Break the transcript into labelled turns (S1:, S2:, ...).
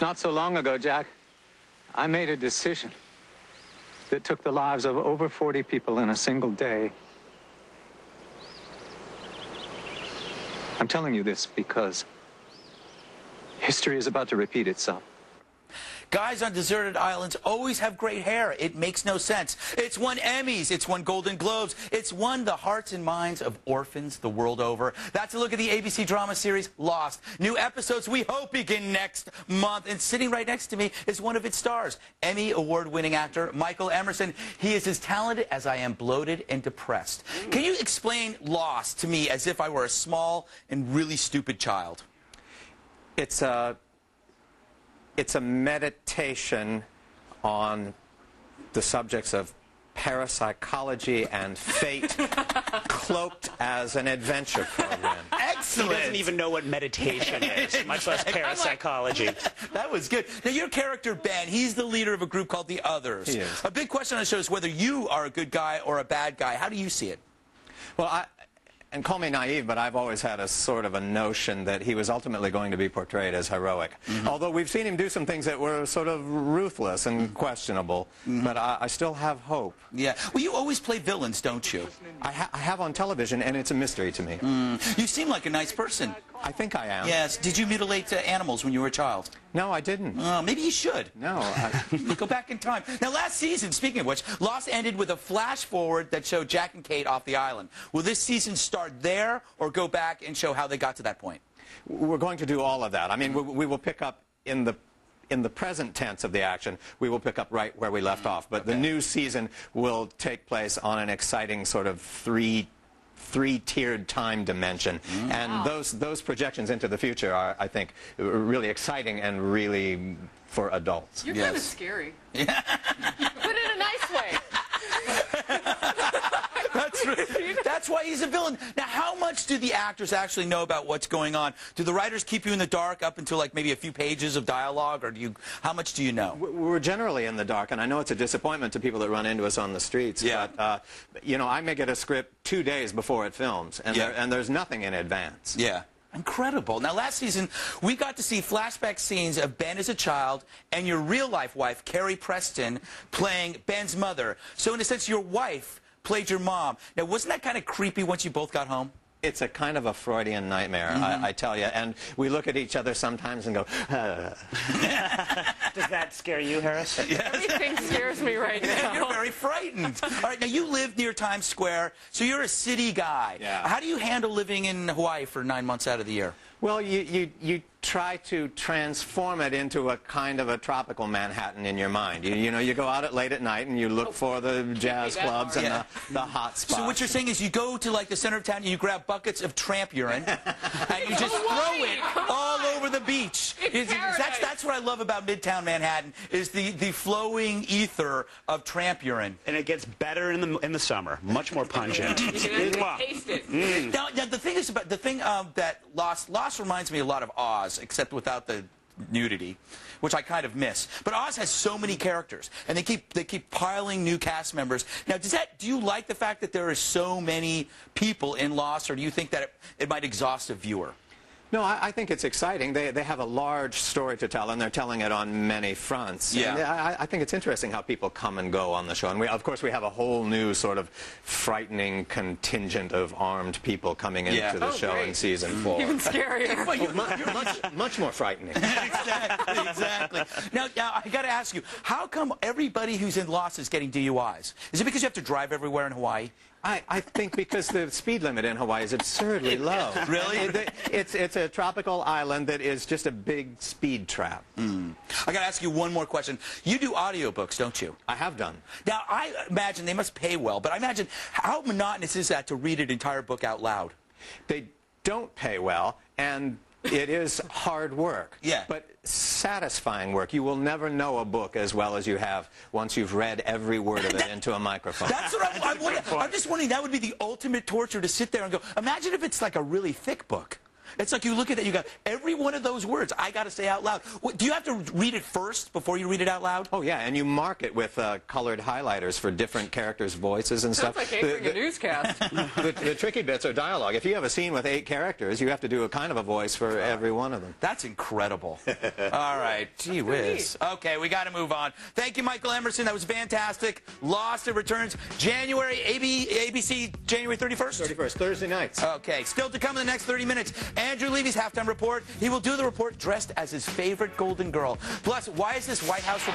S1: Not so long ago, Jack, I made a decision that took the lives of over 40 people in a single day. I'm telling you this because history is about to repeat itself.
S2: Guys on deserted islands always have great hair. It makes no sense. It's won Emmys. It's won Golden Globes. It's won the hearts and minds of orphans the world over. That's a look at the ABC drama series Lost. New episodes we hope begin next month. And sitting right next to me is one of its stars, Emmy award-winning actor Michael Emerson. He is as talented as I am bloated and depressed. Can you explain Lost to me as if I were a small and really stupid child?
S3: It's a meditation on the subjects of parapsychology and fate cloaked as an adventure program.
S2: Excellent.
S4: He doesn't even know what meditation is, much less parapsychology.
S2: That was good. Now, your character, Ben, he's the leader of a group called The Others.
S3: He is.
S2: A big question on the show is whether you are a good guy or a bad guy. How do you see it?
S3: Well, and call me naive, but I've always had a sort of a notion that he was ultimately going to be portrayed as heroic. Although we've seen him do some things that were sort of ruthless and questionable, but I still have hope.
S2: Yeah. Well, you always play villains, don't you?
S3: I have on television, and it's a mystery to me.
S2: You seem like a nice person.
S3: I think I am.
S2: Yes. Did you mutilate animals when you were a child?
S3: No, I didn't.
S2: Maybe you should.
S3: No.
S2: Go back in time. Now, last season, speaking of which, Lost ended with a flash forward that showed Jack and Kate off the island. Will this season start there or go back and show how they got to that point?
S3: We're going to do all of that. I mean, we will pick up in the present tense of the action, we will pick up right where we left off. But the new season will take place on an exciting sort of three-tiered time dimension. And those projections into the future are, I think, really exciting and really for adults.
S5: You're kind of scary. Yeah. But in a nice way.
S2: That's right. That's why he's a villain. Now, how much do the actors actually know about what's going on? Do the writers keep you in the dark up until like maybe a few pages of dialogue, or how much do you know?
S3: We're generally in the dark, and I know it's a disappointment to people that run into us on the streets.
S2: Yeah.
S3: But you know, I may get a script 2 days before it films, and there's nothing in advance.
S2: Yeah. Incredible. Now, last season, we got to see flashback scenes of Ben as a child and your real-life wife, Carrie Preston, playing Ben's mother. So, in a sense, your wife played your mom. Now, wasn't that kind of creepy once you both got home?
S3: It's a kind of a Freudian nightmare, I tell you. And we look at each other sometimes and go,
S4: Does that scare you, Harris?
S5: Yes. Everything scares me right now.
S2: You're very frightened. All right, now you live near Times Square, so you're a city guy.
S3: Yeah.
S2: How do you handle living in Hawaii for 9 months out of the year?
S3: well, you try to transform it into a kind of a tropical Manhattan in your mind. You know, you go out late at night and you look for the jazz clubs and the hot spots.
S2: So what you're saying is you go to like the center of town and you grab buckets of tramp urine and you just throw it all over the beach. That's what I love about Midtown Manhattan is the flowing ether of tramp urine.
S4: And it gets better in the summer, much more pungent.
S5: You can taste it.
S2: Now the thing is about that Lost reminds me a lot of Oz, except without the nudity, which I kind of miss. But Oz has so many characters, and they keep piling new cast members. Now, do you like the fact that there are so many people in Lost, or do you think that it might exhaust a viewer?
S3: No, I think it's exciting. They have a large story to tell, and they're telling it on many fronts.
S2: Yeah.
S3: And I think it's interesting how people come and go on the show. And of course, we have a whole new sort of frightening contingent of armed people coming into the show in season 4.
S5: Even scarier.
S3: Well, you're much more frightening.
S2: Exactly. Now, I got to ask you, how come everybody who's in Lost is getting DUIs? Is it because you have to drive everywhere in Hawaii?
S3: I think because the speed limit in Hawaii is absurdly low.
S2: Really?
S3: It's a tropical island that is just a big speed trap.
S2: I got to ask you one more question. You do audiobooks, don't you?
S3: I have done.
S2: Now, I imagine they must pay well, but I imagine how monotonous is that to read an entire book out loud?
S3: They don't pay well, and it is hard work.
S2: Yeah.
S3: But satisfying work. You will never know a book as well as you have once you've read every word of it into a microphone.
S2: That's what I'm just wondering, that would be the ultimate torture to sit there and go, imagine if it's like a really thick book. It's like you look at it, you go, every one of those words I got to say out loud. Do you have to read it first before you read it out loud?
S3: Oh, yeah, and you mark it with colored highlighters for different characters' voices and stuff.
S5: Sounds like anchoring a newscast.
S3: The tricky bits are dialogue. If you have a scene with 8 characters, you have to do a kind of a voice for every one of them.
S2: That's incredible. All right. Gee whiz. Okay, we got to move on. Thank you, Michael Emerson. That was fantastic. Lost It returns January, ABC, January 31st?
S3: 31st, Thursday nights.
S2: Okay, still to come in the next 30 minutes, Andrew Levy's halftime report. He will do the report dressed as his favorite Golden Girl. Plus, why is this White House report